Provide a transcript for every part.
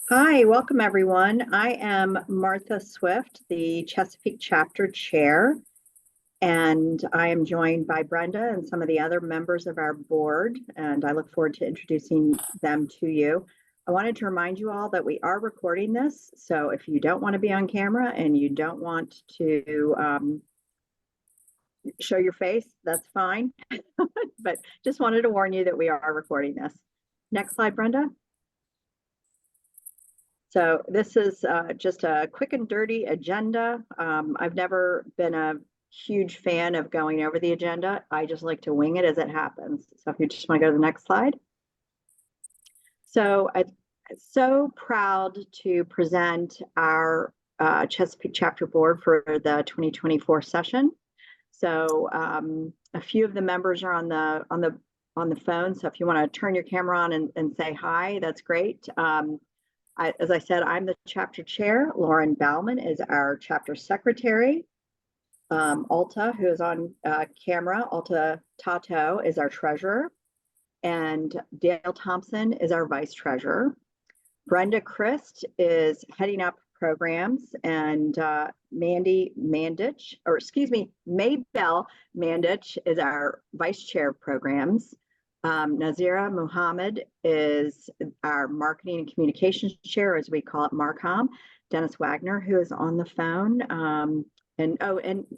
Hi, welcome everyone. I am Martha Swift, the Chesapeake Chapter Chair, and I am joined by Brenda and some of the other members of our board, and I look forward to introducing them to you. I wanted to remind you all that we are recording this, so if you don't want to be on camera and you don't want to show your face, that's fine. But just wanted to warn you that we are recording this. Next slide, Brenda. So this is just a quick and dirty agenda. I've never been a huge fan of going over the agenda. I just like to wing it as it happens. So if you just want to go to the next slide. So I'm so proud to present our Chesapeake Chapter Board for the 2024 session. So a few of the members are on the phone. So if you want to turn your camera on and say hi, that's great. As I said, I'm the chapter chair. Lauren Bauman is our chapter secretary. Alta, who is on camera, Alta Tato is our treasurer. And Dale Thompson is our vice treasurer. Brenda Christ is heading up programs, and Maybell Mandich is our vice chair of programs. Nazira Muhammad is our marketing and communications chair, as we call it, Marcom. Dennis Wagner, who is on the phone. Nazi, you're on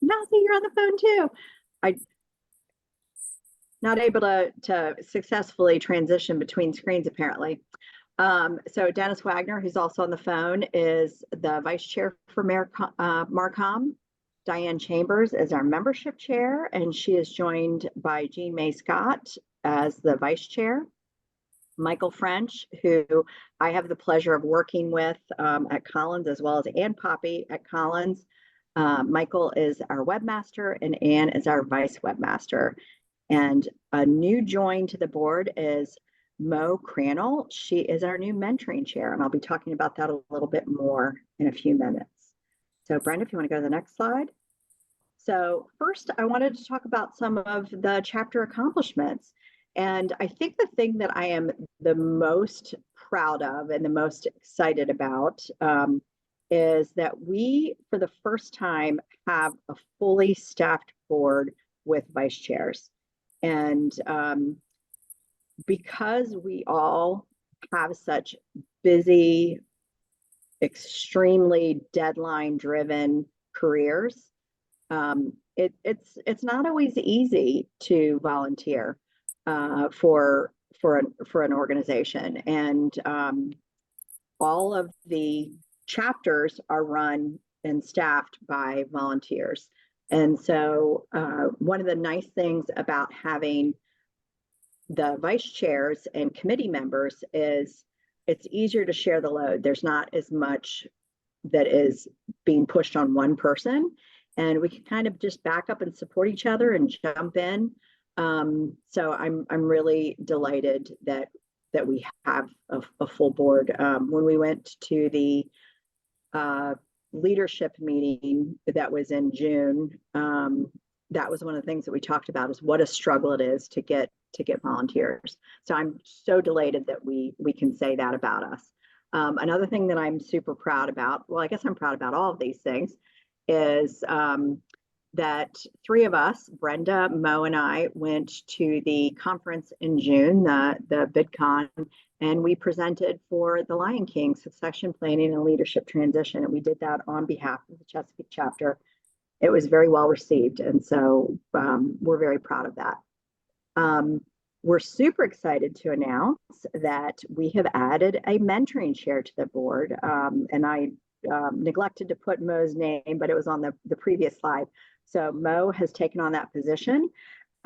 the phone too. I'm not able to successfully transition between screens, apparently. So Dennis Wagner, who's also on the phone, is the vice chair for Marcom. Diane Chambers is our membership chair, and she is joined by Jean May Scott as the vice chair. Michael French, who I have the pleasure of working with at Collins, as well as Ann Poppy at Collins. Michael is our webmaster, and Ann is our vice webmaster. And a new join to the board is Mo Crannell. She is our new mentoring chair, and I'll be talking about that a little bit more in a few minutes. So Brenda, if you want to go to the next slide. So first, I wanted to talk about some of the chapter accomplishments. And I think the thing that I am the most proud of and the most excited about is that we, for the first time, have a fully staffed board with vice chairs. And because we all have such busy, extremely deadline-driven careers, it's not always easy to volunteer for an organization, and all of the chapters are run and staffed by volunteers. And so one of the nice things about having the vice chairs and committee members is it's easier to share the load. There's not as much that is being pushed on one person, and we can kind of just back up and support each other and jump in. So I'm really delighted that we have a full board. When we went to the leadership meeting that was in June, that was one of the things that we talked about, is what a struggle it is to get volunteers. So I'm so delighted that we can say that about us. Another thing that I'm super proud about, well, I guess I'm proud about all of these things, is that three of us, Brenda, Mo, and I, went to the conference in June, the VidCon, and we presented for the Lion King Succession Planning and Leadership Transition. And we did that on behalf of the Chesapeake Chapter. It was very well received, and so we're very proud of that. We're super excited to announce that we have added a mentoring chair to the board, and I neglected to put Mo's name, but it was on the previous slide. So Mo has taken on that position.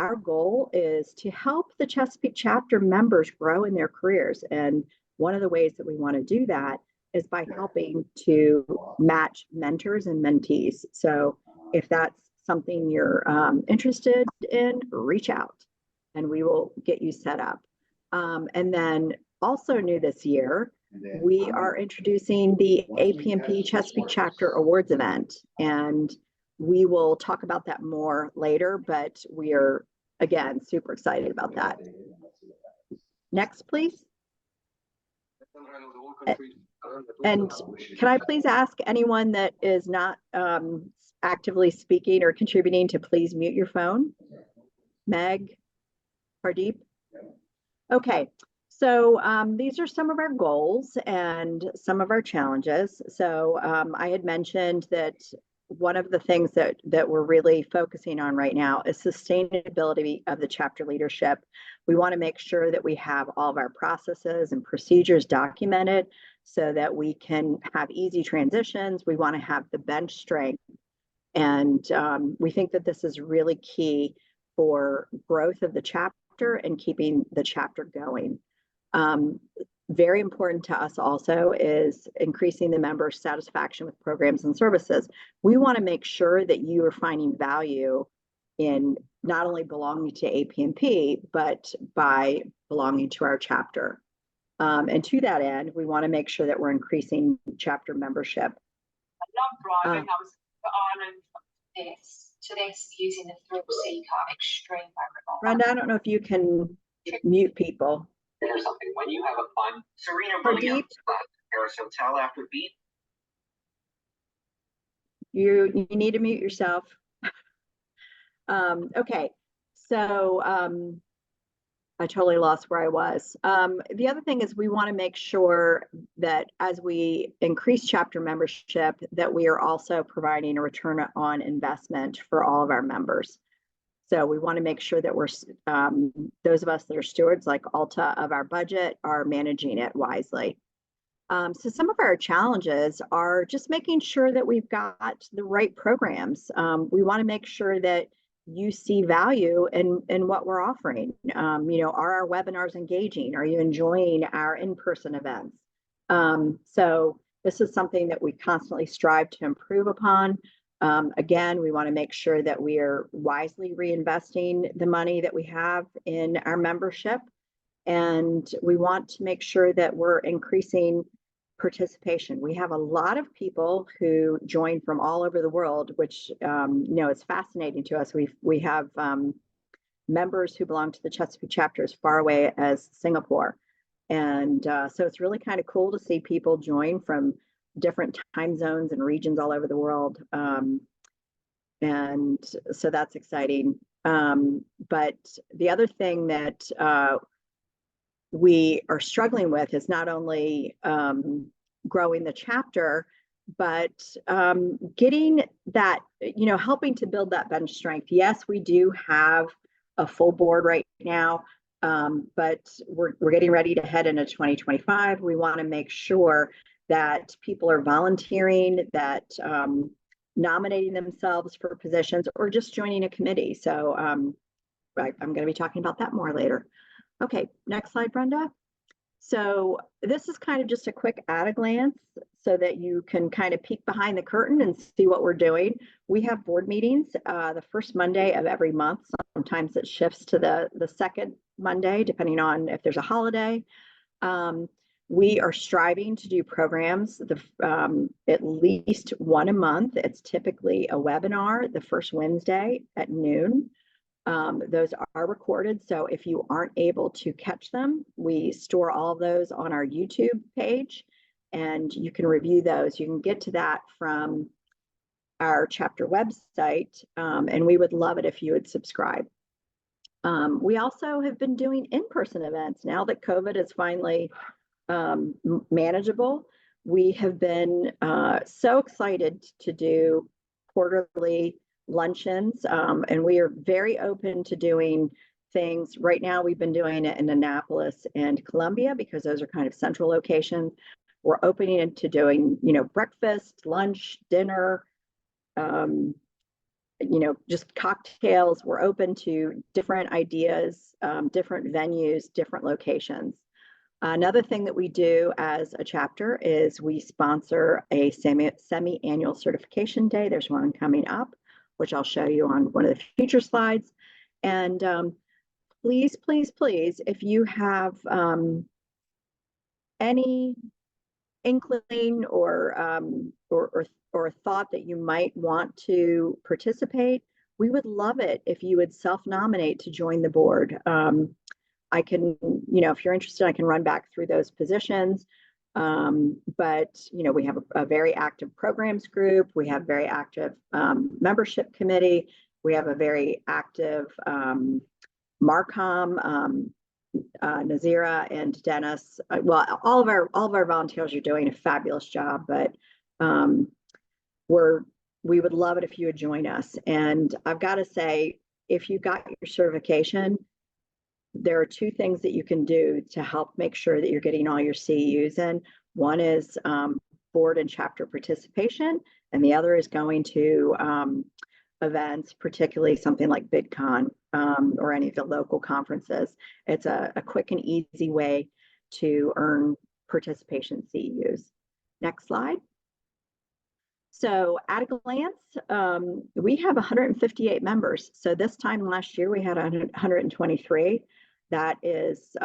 Our goal is to help the Chesapeake Chapter members grow in their careers, and one of the ways that we want to do that is by helping to match mentors and mentees. So if that's something you're interested in, reach out and we will get you set up. And then also new this year, we are introducing the APMP Chesapeake Chapter Awards event, and we will talk about that more later, but we are, again, super excited about that. Next, please. And can I please ask anyone that is not actively speaking or contributing to please mute your phone? Meg, Hardeep? Okay, so these are some of our goals and some of our challenges. So I had mentioned that one of the things that we're really focusing on right now is sustainability of the chapter leadership. We want to make sure that we have all of our processes and procedures documented so that we can have easy transitions. We want to have the bench strength. And we think that this is really key for growth of the chapter and keeping the chapter going. Very important to us also is increasing the member satisfaction with programs and services. We want to make sure that you are finding value in not only belonging to APMP, but by belonging to our chapter. And to that end, we want to make sure that we're increasing chapter membership. I love driving. I was to Ireland to this using the thrill seeker extreme favorite. Rhonda, I don't know if you can mute people. Or something. When you have a fun Serena Williams Paris Hotel after beat. You need to mute yourself. Okay, so I totally lost where I was. The other thing is we want to make sure that as we increase chapter membership, that we are also providing a return on investment for all of our members. So we want to make sure that we're, those of us that are stewards like Alta of our budget are managing it wisely. So some of our challenges are just making sure that we've got the right programs. We want to make sure that you see value in what we're offering. Are our webinars engaging? Are you enjoying our in-person events? So this is something that we constantly strive to improve upon. Again, we want to make sure that we are wisely reinvesting the money that we have in our membership. And we want to make sure that we're increasing participation. We have a lot of people who join from all over the world, which is fascinating to us. We have members who belong to the Chesapeake Chapter as far away as Singapore. And so it's really kind of cool to see people join from different time zones and regions all over the world. And so that's exciting. But the other thing that we are struggling with is not only growing the chapter, but getting that, helping to build that bench strength. Yes, we do have a full board right now, but we're getting ready to head into 2025. We want to make sure that people are volunteering, that nominating themselves for positions or just joining a committee. So I'm going to be talking about that more later. Okay, next slide, Brenda. So this is kind of just a quick at a glance so that you can kind of peek behind the curtain and see what we're doing. We have board meetings the first Monday of every month. Sometimes it shifts to the second Monday, depending on if there's a holiday. We are striving to do programs at least one a month. It's typically a webinar the first Wednesday at noon. Those are recorded, so if you aren't able to catch them, we store all of those on our YouTube page, and you can review those. You can get to that from our chapter website, and we would love it if you would subscribe. We also have been doing in-person events. Now that COVID is finally manageable, we have been so excited to do quarterly luncheons, and we are very open to doing things. Right now, we've been doing it in Annapolis and Columbia because those are kind of central locations. We're opening into doing, breakfast, lunch, dinner, just cocktails. We're open to different ideas, different venues, different locations. Another thing that we do as a chapter is we sponsor a semi-annual certification day. There's one coming up, which I'll show you on one of the future slides. And please, please, please, if you have any inkling or thought that you might want to participate, we would love it if you would self-nominate to join the board. I can, if you're interested, I can run back through those positions. But, you know, we have a very active programs group. We have very active membership committee. We have a very active Marcom, Nazira and Dennis. Well, all of our volunteers are doing a fabulous job, but we would love it if you would join us. And I've got to say, if you got your certification, there are two things that you can do to help make sure that you're getting all your CEUs in. One is board and chapter participation, and the other is going to events, particularly something like VidCon or any of the local conferences. It's a quick and easy way to earn participation CEUs. Next slide. So at a glance, we have 158 members. So this time last year, we had 123. That is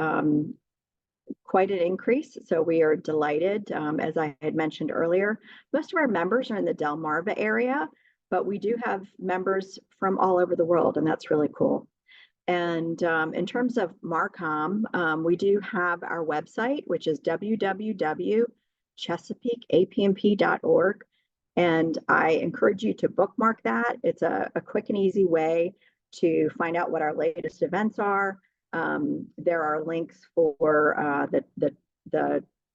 quite an increase. So we are delighted. As I had mentioned earlier, most of our members are in the Delmarva area, but we do have members from all over the world, and that's really cool. And in terms of Marcom, we do have our website, which is www.chesapeakeapmp.org. And I encourage you to bookmark that. It's a quick and easy way to find out what our latest events are. There are links for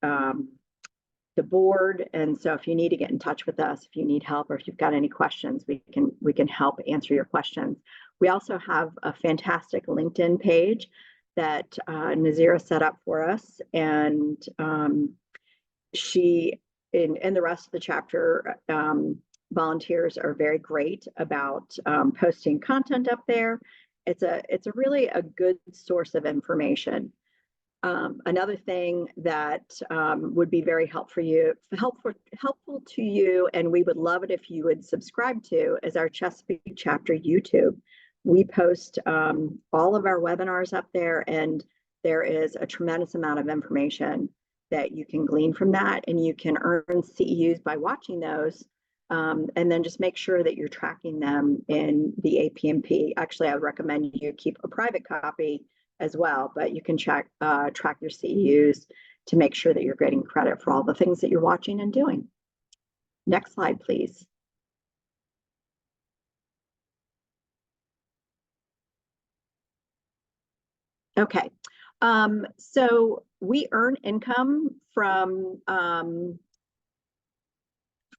the board, and so if you need to get in touch with us, if you need help, or if you've got any questions, we can help answer your questions. We also have a fantastic LinkedIn page that Nazira set up for us, and she and the rest of the chapter volunteers are very great about posting content up there. It's a really a good source of information. Another thing that would be very helpful to you, and we would love it if you would subscribe to, is our Chesapeake Chapter YouTube. We post all of our webinars up there, and there is a tremendous amount of information that you can glean from that, and you can earn CEUs by watching those, and then just make sure that you're tracking them in the APMP. Actually, I would recommend you keep a private copy as well, but you can track your CEUs to make sure that you're getting credit for all the things that you're watching and doing. Next slide, please. Okay, so we earn income from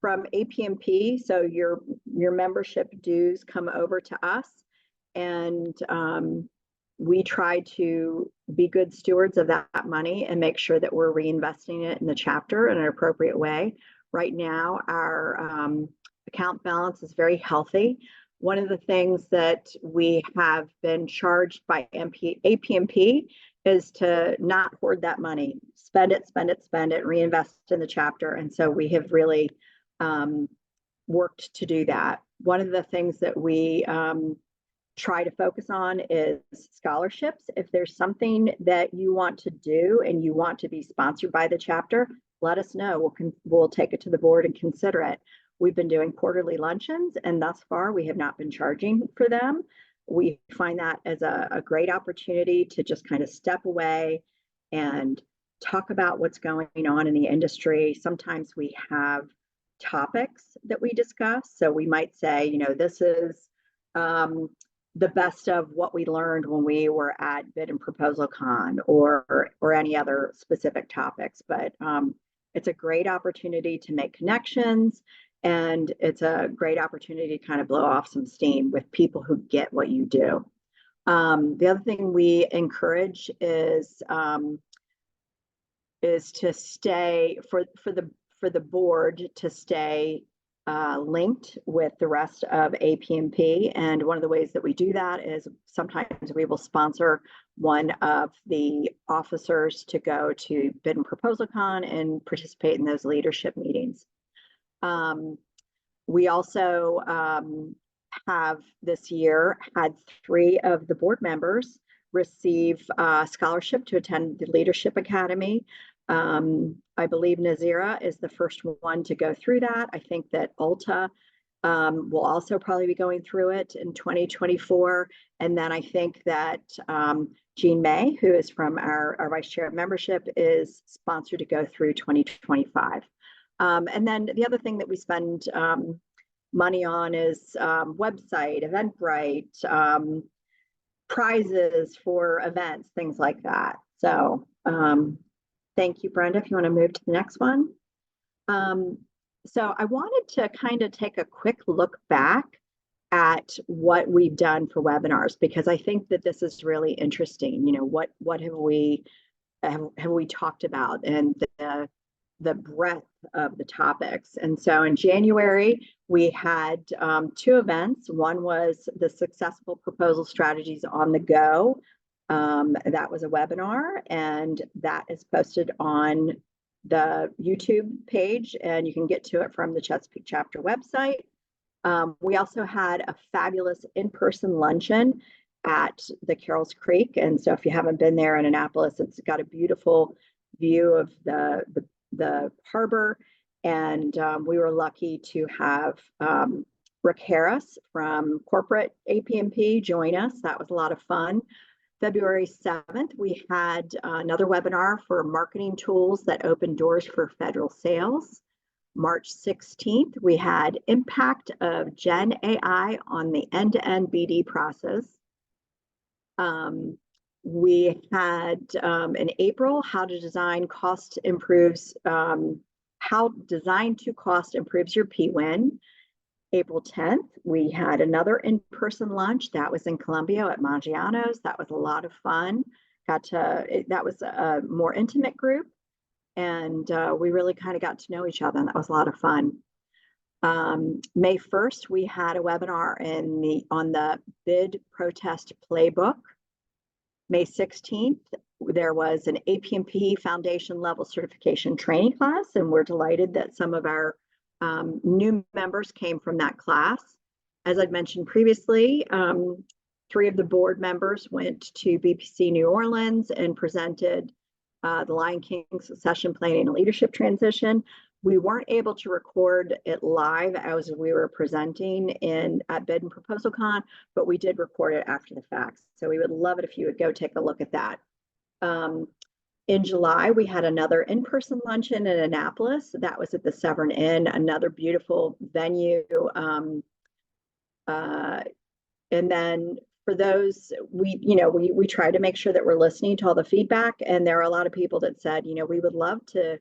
APMP. So your membership dues come over to us, and we try to be good stewards of that money and make sure that we're reinvesting it in the chapter in an appropriate way. Right now, our account balance is very healthy. One of the things that we have been charged by APMP is to not hoard that money, spend it, reinvest in the chapter. And so we have really worked to do that. One of the things that we try to focus on is scholarships. If there's something that you want to do and you want to be sponsored by the chapter, let us know. We'll take it to the board and consider it. We've been doing quarterly luncheons, and thus far we have not been charging for them. We find that as a great opportunity to just kind of step away and talk about what's going on in the industry. Sometimes we have topics that we discuss. So we might say, you know, this is the best of what we learned when we were at Bid and Proposal Con, or any other specific topics. But it's a great opportunity to make connections, and it's a great opportunity to kind of blow off some steam with people who get what you do. The other thing we encourage is to stay for the board to stay linked with the rest of APMP. And one of the ways that we do that is sometimes we will sponsor one of the officers to go to Bid and Proposal Con and participate in those leadership meetings. We also have this year had 3 of the board members receive a scholarship to attend the Leadership Academy. I believe Nazira is the first one to go through that. I think that Ulta will also probably be going through it in 2024. And then I think that Jean May, who is from our Vice Chair of Membership, is sponsored to go through 2025. And then the other thing that we spend money on is website, Eventbrite, prizes for events, things like that. So thank you, Brenda. If you want to move to the next one. So I wanted to kind of take a quick look back at what we've done for webinars, because I think that this is really interesting. You know, what have we talked about, and the breadth of the topics. And so in January, we had 2 events. One was the Successful Proposal Strategies on the Go. That was a webinar, and that is posted on the YouTube page, and you can get to it from the Chesapeake Chapter website. We also had a fabulous in-person luncheon at the Carroll's Creek. And so if you haven't been there in Annapolis, it's got a beautiful view of the harbor. And we were lucky to have Rick Harris from corporate APMP join us. That was a lot of fun. February 7th, we had another webinar for marketing tools that open doors for federal sales. March 16th, we had impact of Gen AI on the end-to-end BD process. We had in April, how design to cost improves your PWin. April 10th, we had another in-person lunch. That was in Columbia at Maggiano's. That was a lot of fun. That was a more intimate group, and we really kind of got to know each other, and that was a lot of fun. May 1st, we had a webinar on the bid protest playbook. May 16th, there was an APMP foundation level certification training class, and we're delighted that some of our new members came from that class. As I'd mentioned previously, 3 of the board members went to BPC New Orleans and presented the Lion King succession planning and leadership transition. We weren't able to record it live as we were presenting at Bid and Proposal Con, but we did record it after the fact. So we would love it if you would go take a look at that. In July, we had another in-person luncheon in Annapolis. That was at the Severn Inn, another beautiful venue. And then for those, we try to make sure that we're listening to all the feedback. And there are a lot of people that said, we would love to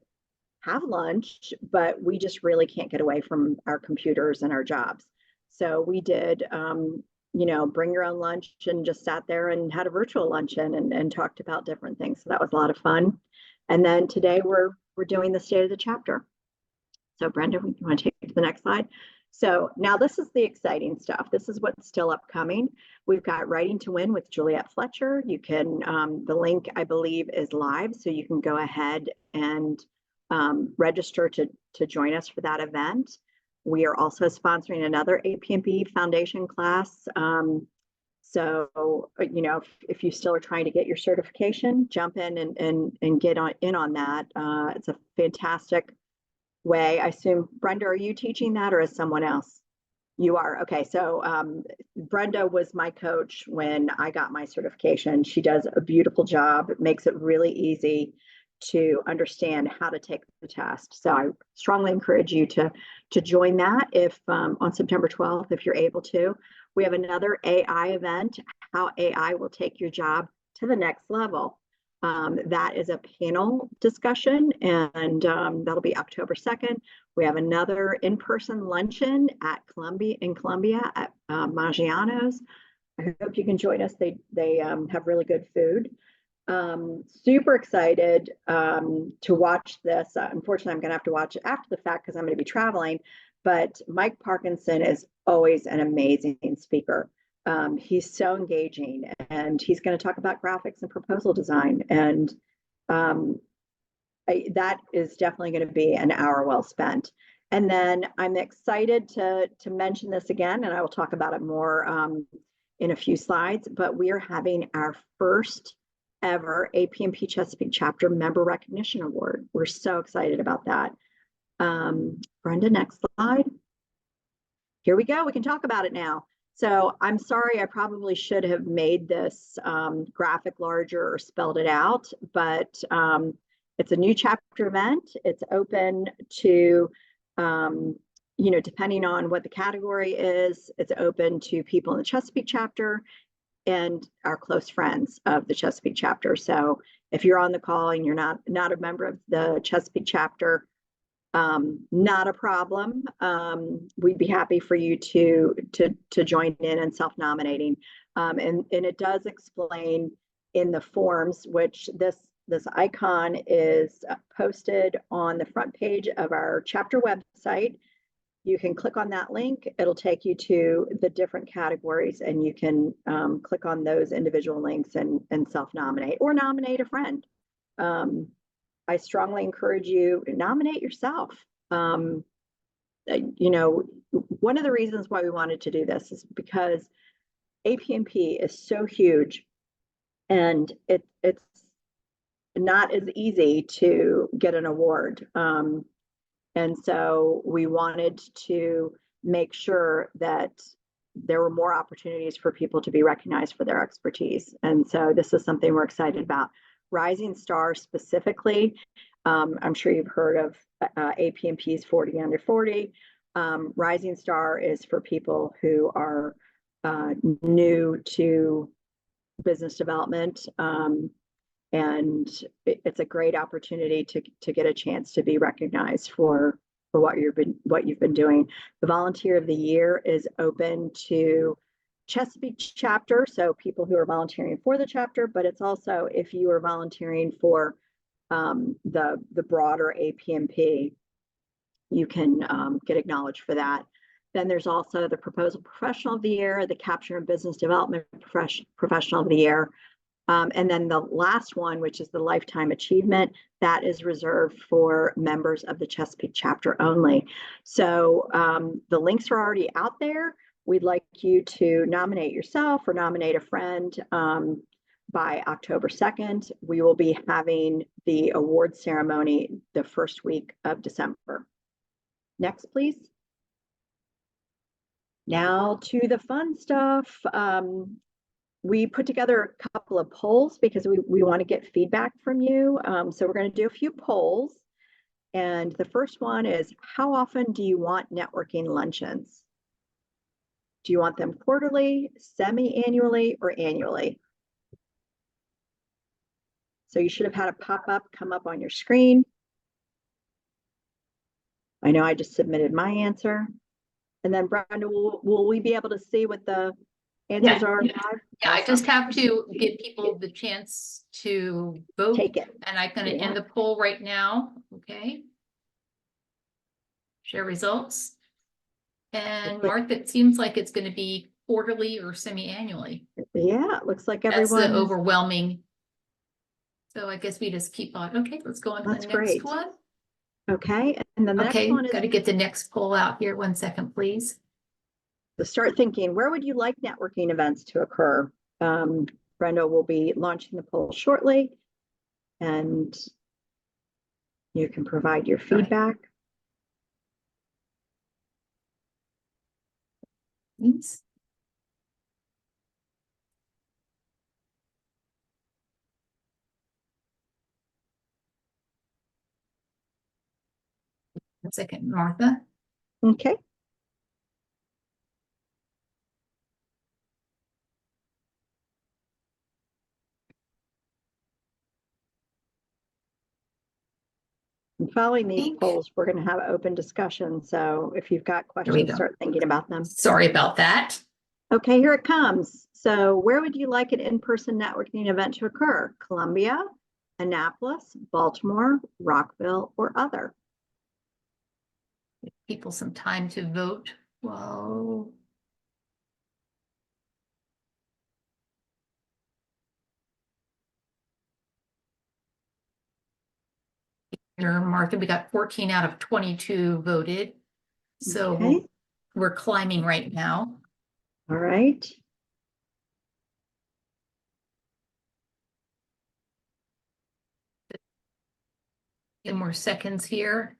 have lunch, but we just really can't get away from our computers and our jobs. So we did, bring your own lunch, and just sat there and had a virtual luncheon and talked about different things. So that was a lot of fun. And then today we're doing the State of the Chapter. So Brenda, you want to take it to the next slide? So now this is the exciting stuff. This is what's still upcoming. We've got Writing to Win with Juliet Fletcher. You can, the link I believe is live, so you can go ahead and register to join us for that event. We are also sponsoring another APMP Foundation class. So, if you still are trying to get your certification, jump in and get in on that. It's a fantastic way. I assume, Brenda, are you teaching that, or is someone else? You are. Okay. So Brenda was my coach when I got my certification. She does a beautiful job. It makes it really easy to understand how to take the test. So I strongly encourage you to join that if on September 12th, if you're able to. We have another AI event, how AI will take your job to the next level. That is a panel discussion, and that'll be October 2nd. We have another in-person luncheon at Columbia at Maggiano's. I hope you can join us. They have really good food. Super excited to watch this. Unfortunately, I'm going to have to watch it after the fact because I'm going to be traveling, but Mike Parkinson is always an amazing speaker. He's so engaging, and he's going to talk about graphics and proposal design. And that is definitely going to be an hour well spent. And then I'm excited to mention this again, and I will talk about it more in a few slides, but we are having our first ever APMP Chesapeake Chapter Member Recognition Award. We're so excited about that. Brenda, next slide. Here we go. We can talk about it now. So I'm sorry, I probably should have made this graphic larger or spelled it out, but it's a new chapter event. It's open to, depending on what the category is, it's open to people in the Chesapeake chapter and our close friends of the Chesapeake chapter. So if you're on the call and you're not a member of the Chesapeake chapter, not a problem. We'd be happy for you to join in and self-nominating. And it does explain in the forms, which this icon is posted on the front page of our chapter website. You can click on that link. It'll take you to the different categories, and you can click on those individual links and self-nominate or nominate a friend. I strongly encourage you to nominate yourself. One of the reasons why we wanted to do this is because APMP is so huge, and it's not as easy to get an award. And so we wanted to make sure that there were more opportunities for people to be recognized for their expertise. And so this is something we're excited about. Rising Star specifically, I'm sure you've heard of APMP's 40 under 40. Rising Star is for people who are new to business development, and it's a great opportunity to get a chance to be recognized for what you've been doing. The Volunteer of the Year is open to Chesapeake chapter, so people who are volunteering for the chapter, but it's also if you are volunteering for the broader APMP, you can get acknowledged for that. Then there's also the Proposal Professional of the Year, the Capture and Business Development Professional of the Year, and then the last one, which is the Lifetime Achievement, that is reserved for members of the Chesapeake chapter only. So the links are already out there. We'd like you to nominate yourself or nominate a friend by October 2nd. We will be having the award ceremony the first week of December. Next, please. Now to the fun stuff. We put together a couple of polls because we want to get feedback from you. So we're going to do a few polls. And the first one is, how often do you want networking luncheons? Do you want them quarterly, semi-annually, or annually? So you should have had a pop-up come up on your screen. I know I just submitted my answer. And then Brenda, will we be able to see what the answers are live? Yeah, I just have to give people the chance to vote. Take it. And I'm going to end the poll right now. Okay. Share results. And Mark, it seems like it's going to be quarterly or semi-annually. Yeah, it looks like everyone. That's the overwhelming. So I guess we just keep on. Okay, let's go on to the next one. Okay, and the next one is. Got to get the next poll out here. 1 second, please. So start thinking, where would you like networking events to occur? Brenda will be launching the poll shortly, and you can provide your feedback. Thanks. One second, Martha. Okay. And following these polls, we're going to have open discussion. So if you've got questions, start thinking about them. Sorry about that. Okay, here it comes. So where would you like an in-person networking event to occur? Columbia, Annapolis, Baltimore, Rockville, or other? Give people some time to vote. Whoa. Martha, we got 14 out of 22 voted. So okay. We're climbing right now. All right. Few more seconds here.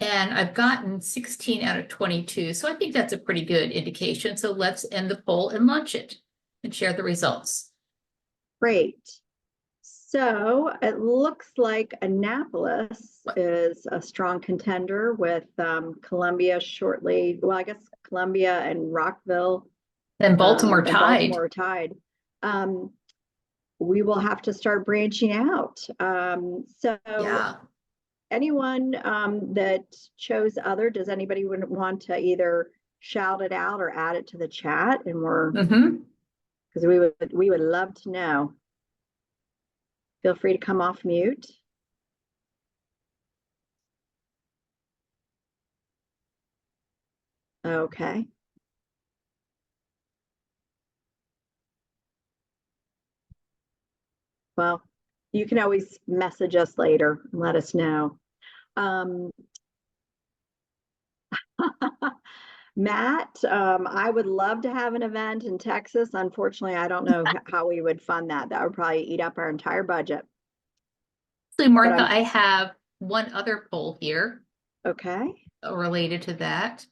And I've gotten 16 out of 22. So I think that's a pretty good indication. So let's end the poll and launch it and share the results. Great. So it looks like Annapolis is a strong contender with Columbia shortly. Well, I guess Columbia and Rockville And Baltimore and tied. Baltimore tied. We will have to start branching out. So Yeah. anyone that chose other, does anybody want to either shout it out or add it to the chat? And we're, because we would love to know. Feel free to come off mute. Okay. Well, you can always message us later and let us know. Matt, I would love to have an event in Texas. Unfortunately, I don't know how we would fund that. That would probably eat up our entire budget. So Martha, I have one other poll here. Okay. Related to that.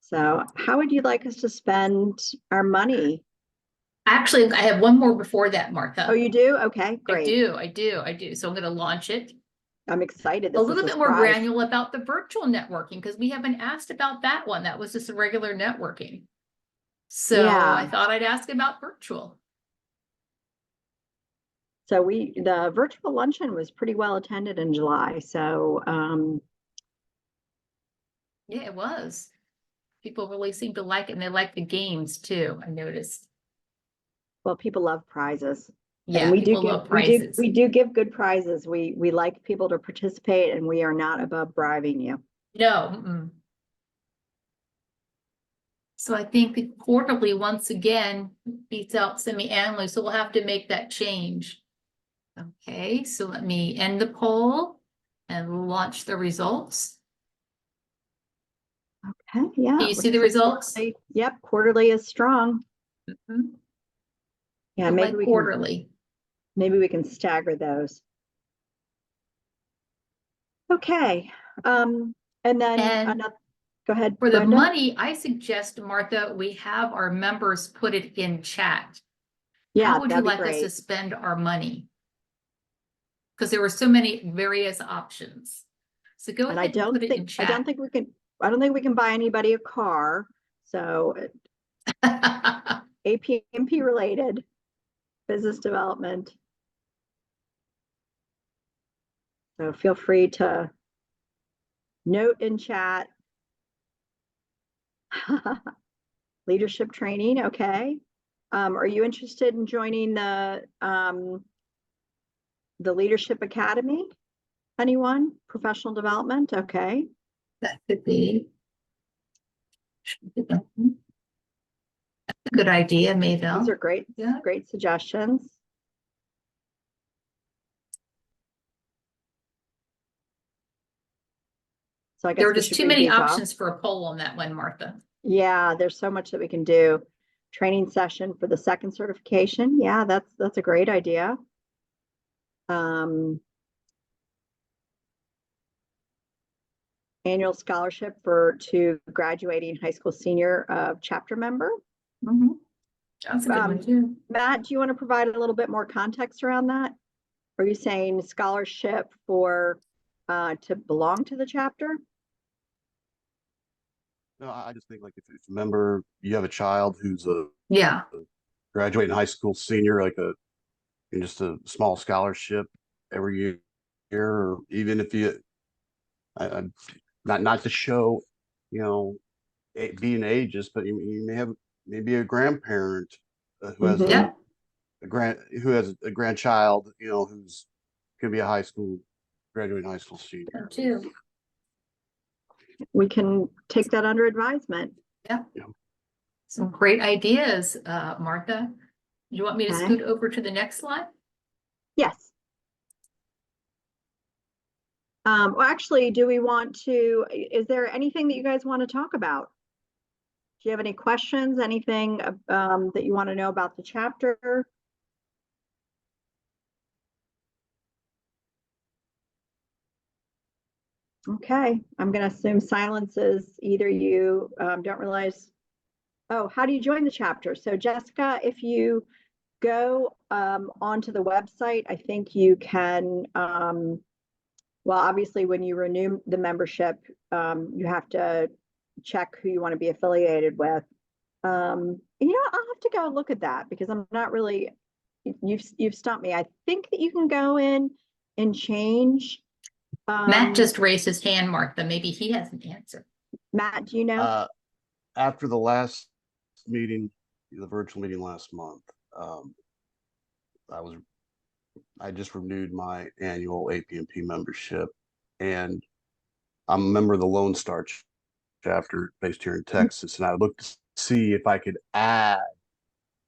So how would you like us to spend our money? Actually, I have one more before that, Martha. Oh, you do? Okay, great. I do. So I'm going to launch it. I'm excited. A little bit more granular about the virtual networking, because we haven't asked about that one. That was just a regular networking. So yeah. I thought I'd ask about virtual. So the virtual luncheon was pretty well attended in July. So yeah, it was. People really seem to like it, and they like the games too, I noticed. Well, people love prizes. Yeah, and we do love prizes. We do give good prizes. We like people to participate, and we are not above bribing you. No. So I think the quarterly once again beats out semi-annually, so we'll have to make that change. Okay, so let me end the poll and launch the results. Okay, yeah. Do you see the results? Yep, quarterly is strong. Yeah, So maybe like quarterly. Maybe we can stagger those. Okay, and then another. Go ahead. For the Brenda. money, I suggest, Martha, we have our members put it in chat. Yeah, how would you like us to spend our money? Because there were so many various options. So go ahead and put it in chat. I don't think we can buy anybody a car. So APMP related business development. So feel free to note in chat. Leadership training, okay. Are you interested in joining the Leadership Academy? Anyone? Professional development, okay. That could be. That's a good idea, Mayville. These are great, great suggestions. So I guess there are just too many options for a poll on that one, Martha. Yeah, there's so much that we can do. Training session for the second certification. Yeah, that's a great idea. Annual scholarship to graduating high school senior chapter member. That's a good one too. Matt, do you want to provide a little bit more context around that? Are you saying scholarship for to belong to the chapter? No, I just think like if a member, you have a child who's a graduating high school senior, like just a small scholarship every year, or even if you, not to show, being ageist, but you may have maybe a grandparent who has a grandchild, who's gonna be a graduating high school senior too. We can take that under advisement. Yeah. Some great ideas, Martha. You want me to scoot over to the next slide? Yes. Well, actually, do we want to, is there anything that you guys want to talk about? Do you have any questions, anything that you want to know about the chapter? Okay, I'm going to assume silence is either you don't realize. Oh, how do you join the chapter? So Jessica, if you go onto the website, I think you can, well, obviously when you renew the membership, you have to check who you want to be affiliated with. I'll have to go look at that because I'm not really, you've stumped me. I think that you can go in and change. Matt just raised his hand, Martha. Maybe he has an answer. Matt, do you know? After the last meeting, the virtual meeting last month, I just renewed my annual APMP membership, and I'm a member of the Lone Star chapter based here in Texas, and I looked to see if I could add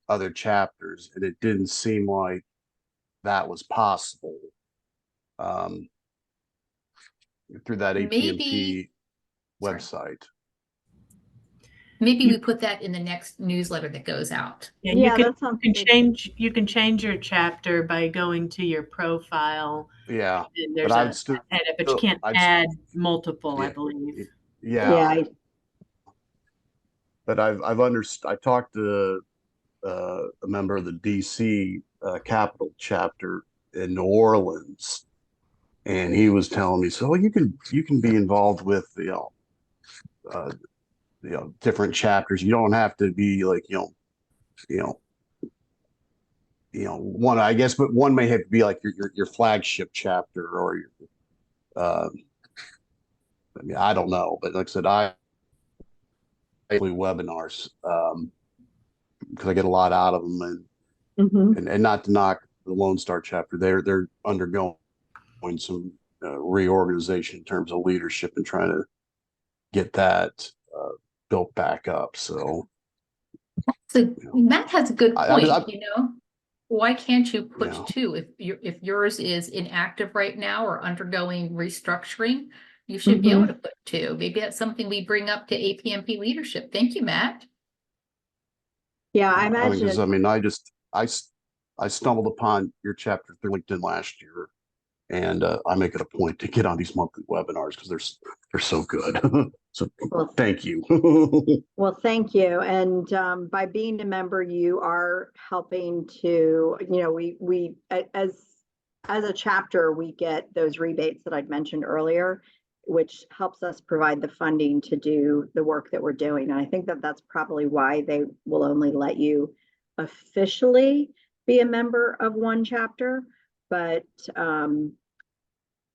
other chapters, and it didn't seem like that was possible through that APMP website. Maybe we put that in the next newsletter that goes out. Yeah, you can change your chapter by going to your profile. Yeah, and there's but you can't add multiple, I believe. Yeah. But I talked to a member of the DC Capital chapter in New Orleans, and he was telling me, so you can be involved with different chapters. You don't have to be like one, I guess, but one may have to be like your flagship chapter or your I mean, I don't know, but like I said, I do webinars because I get a lot out of them, and not to knock the Lone Star chapter, they're undergoing some reorganization in terms of leadership and trying to get that built back up. So Matt has a good point. Why can't you put two? If yours is inactive right now or undergoing restructuring, you should be able to put two. Maybe that's something we bring up to APMP leadership. Thank you, Matt. Yeah, I imagine. I stumbled upon your chapter through LinkedIn last year, and I make it a point to get on these monthly webinars because they're so good. So thank you. Well, thank you. And by being a member, you are helping to, we as a chapter, we get those rebates that I'd mentioned earlier, which helps us provide the funding to do the work that we're doing. And I think that that's probably why they will only let you officially be a member of one chapter. But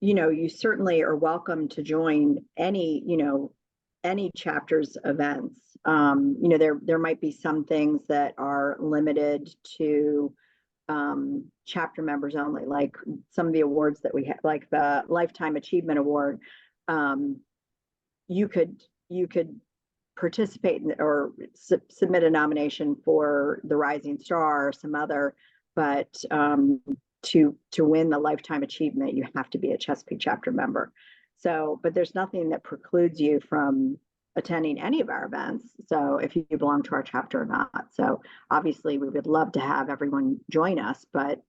you certainly are welcome to join any chapter's events. There might be some things that are limited to chapter members only, like some of the awards that we have, like the Lifetime Achievement Award. You could participate or submit a nomination for the Rising Star or some other, but to win the Lifetime Achievement, you have to be a Chesapeake Chapter member. So, but there's nothing that precludes you from attending any of our events. So if you belong to our chapter or not. So obviously we would love to have everyone join us, but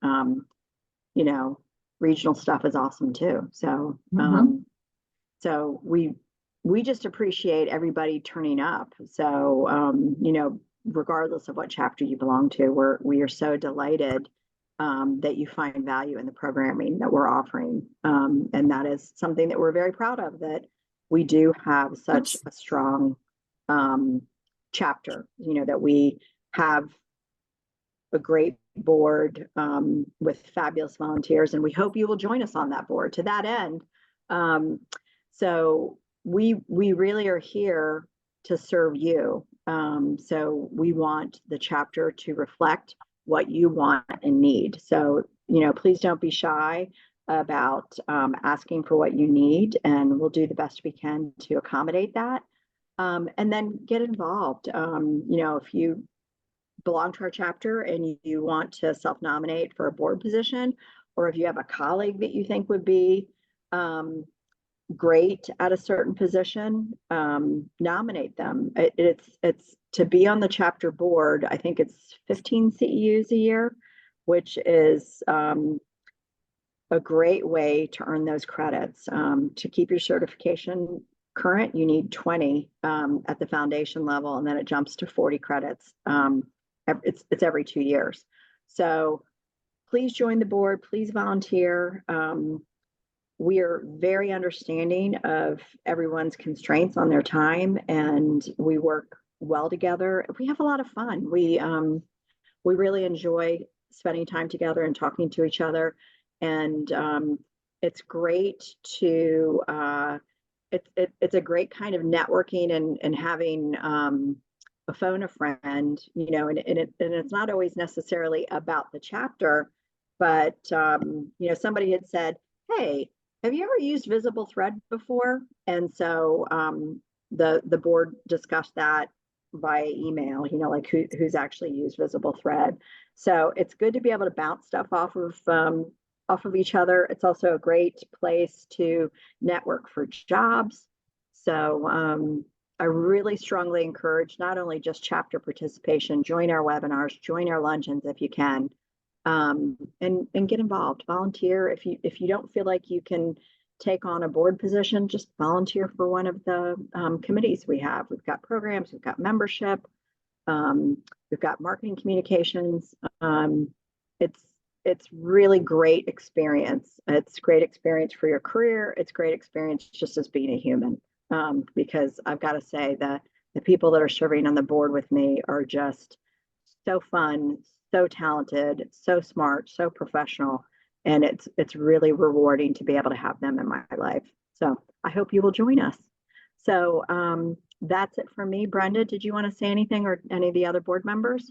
regional stuff is awesome too. So, so we just appreciate everybody turning up. So, regardless of what chapter you belong to, we are so delighted that you find value in the programming that we're offering. And that is something that we're very proud of, that we do have such a strong chapter, that we have a great board with fabulous volunteers, and we hope you will join us on that board. To that end, so we really are here to serve you. So we want the chapter to reflect what you want and need. So, please don't be shy about asking for what you need, and we'll do the best we can to accommodate that. And then get involved. If you belong to our chapter and you want to self-nominate for a board position, or if you have a colleague that you think would be great at a certain position, nominate them. It's to be on the chapter board. I think it's 15 CEUs a year, which is a great way to earn those credits. To keep your certification current, you need 20 at the foundation level, and then it jumps to 40 credits. It's every 2 years. So please join the board, please volunteer. We are very understanding of everyone's constraints on their time, and we work well together. We have a lot of fun. We really enjoy spending time together and talking to each other. And it's great to, it's a great kind of networking and having a phone a friend, you know, and it's not always necessarily about the chapter, but, you know, somebody had said, hey, have you ever used Visible Thread before? And so the board discussed that via email, you know, like who's actually used Visible Thread. So it's good to be able to bounce stuff off of each other. It's also a great place to network for jobs. So I really strongly encourage not only just chapter participation, join our webinars, join our luncheons if you can, and get involved, volunteer. If you don't feel like you can take on a board position, just volunteer for one of the committees we have. We've got programs, we've got membership, we've got marketing communications. It's really great experience. It's great experience for your career. It's great experience just as being a human. Because I've got to say that the people that are serving on the board with me are just so fun, so talented, so smart, so professional, and it's really rewarding to be able to have them in my life. So I hope you will join us. So that's it for me. Brenda, did you want to say anything, or any of the other board members?